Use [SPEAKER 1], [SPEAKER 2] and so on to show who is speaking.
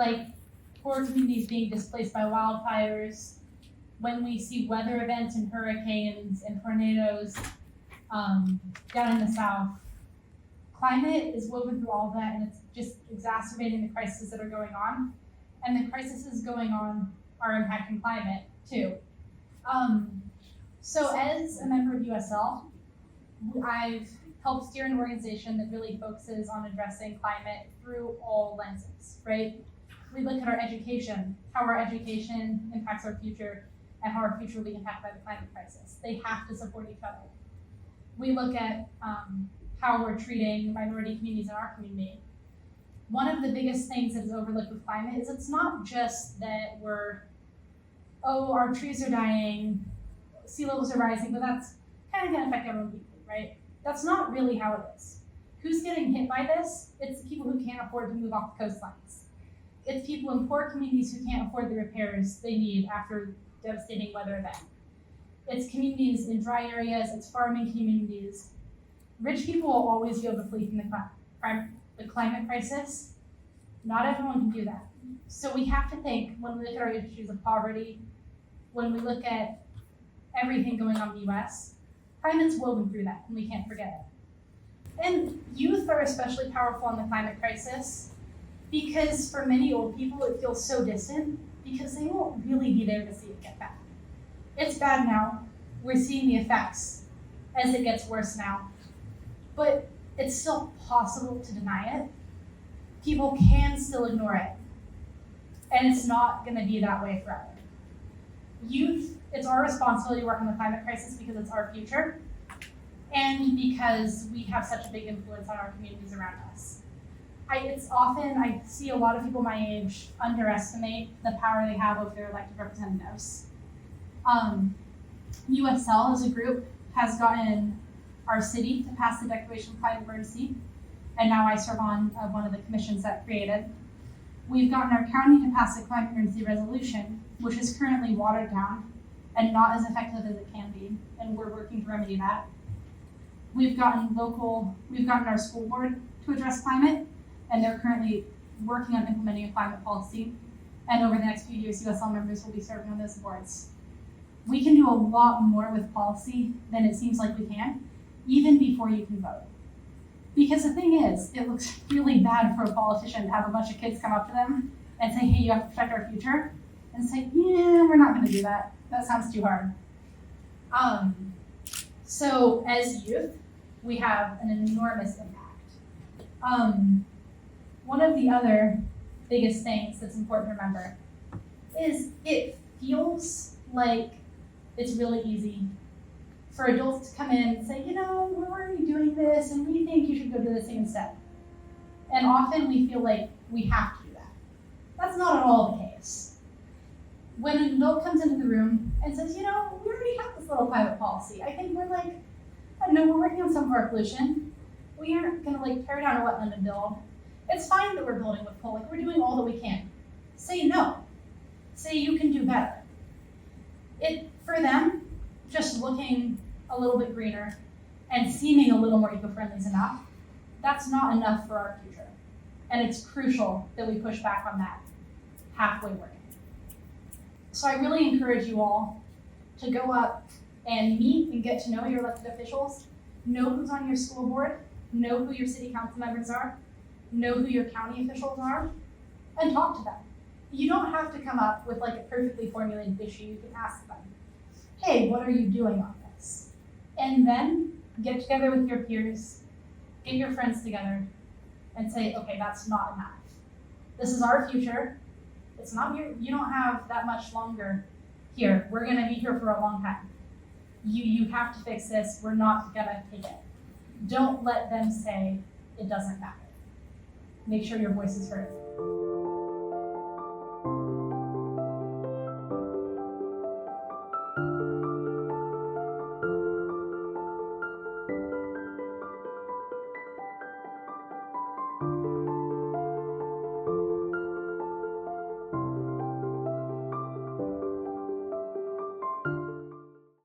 [SPEAKER 1] like poor communities being displaced by wildfires, when we see weather events and hurricanes and tornadoes down in the South. Climate is woven through all of that, and it's just exacerbating the crises that are going on. And the crises going on are impacting climate too. So as a member of USL, I've helped steer an organization that really focuses on addressing climate through all lenses, right? We look at our education, how our education impacts our future, and how our future will be impacted by the climate crisis. They have to support each other. We look at how we're treating minority communities in our community. One of the biggest things that is overlooked with climate is it's not just that our trees are dying, sea levels are rising, but that's kind of going to affect everyone equally, right? That's not really how it is. Who's getting hit by this? It's people who can't afford to move off the coastlines. It's people in poor communities who can't afford the repairs they need after devastating weather event. It's communities in dry areas, it's farming communities. Rich people will always be able to flee from the climate crisis. Not everyone can do that. So we have to think, when we look at our issues of poverty, when we look at everything going on in the US, climate's woven through that, and we can't forget it. And youth are especially powerful in the climate crisis because for many old people, it feels so distant because they won't really be there to see it get bad. It's bad now. We're seeing the effects as it gets worse now. But it's still possible to deny it. People can still ignore it. And it's not going to be that way forever. Youth, it's our responsibility to work on the climate crisis because it's our future and because we have such a big influence on our communities around us. I see a lot of people my age underestimate the power they have over their elected representatives. USL as a group has gotten our city to pass the Declaration of Climate Emergency, and now I serve on one of the commissions that created. We've gotten our county to pass a climate emergency resolution, which is currently watered down and not as effective as it can be, and we're working to remedy that. We've gotten our school board to address climate, and they're currently working on implementing a climate policy, and over the next few years, USL members will be serving on those boards. We can do a lot more with policy than it seems like we can, even before you can vote. Because the thing is, it looks really bad for a politician to have a bunch of kids come up to them and say, hey, you have to protect our future, and say, yeah, we're not gonna do that. That sounds too hard. So as youth, we have an enormous impact. One of the other biggest things that's important to remember is it feels like it's really easy for adults to come in and say, we're already doing this and we think you should go do this thing instead. And often we feel like we have to do that. That's not at all the case. When an adult comes into the room and says, we already have this little climate policy. I think we're we're working on some of our pollution. We aren't gonna tear down a wetland and build. It's fine that we're building with coal, we're doing all that we can. Say no. Say you can do better. For them, just looking a little bit greener and seeming a little more eco-friendly is enough. That's not enough for our future. And it's crucial that we push back on that halfway work. So I really encourage you all to go up and meet and get to know your elected officials, know who's on your school board, know who your city council members are, know who your county officials are, and talk to them. You don't have to come up with a perfectly formulated issue. You can ask them, hey, what are you doing on this? And then get together with your peers, get your friends together, and say, okay, that's not enough. This is our future. It's not here. You don't have that much longer here. We're gonna be here for a long time. You have to fix this. We're not gonna take it. Don't let them say it doesn't matter. Make sure your voice is heard.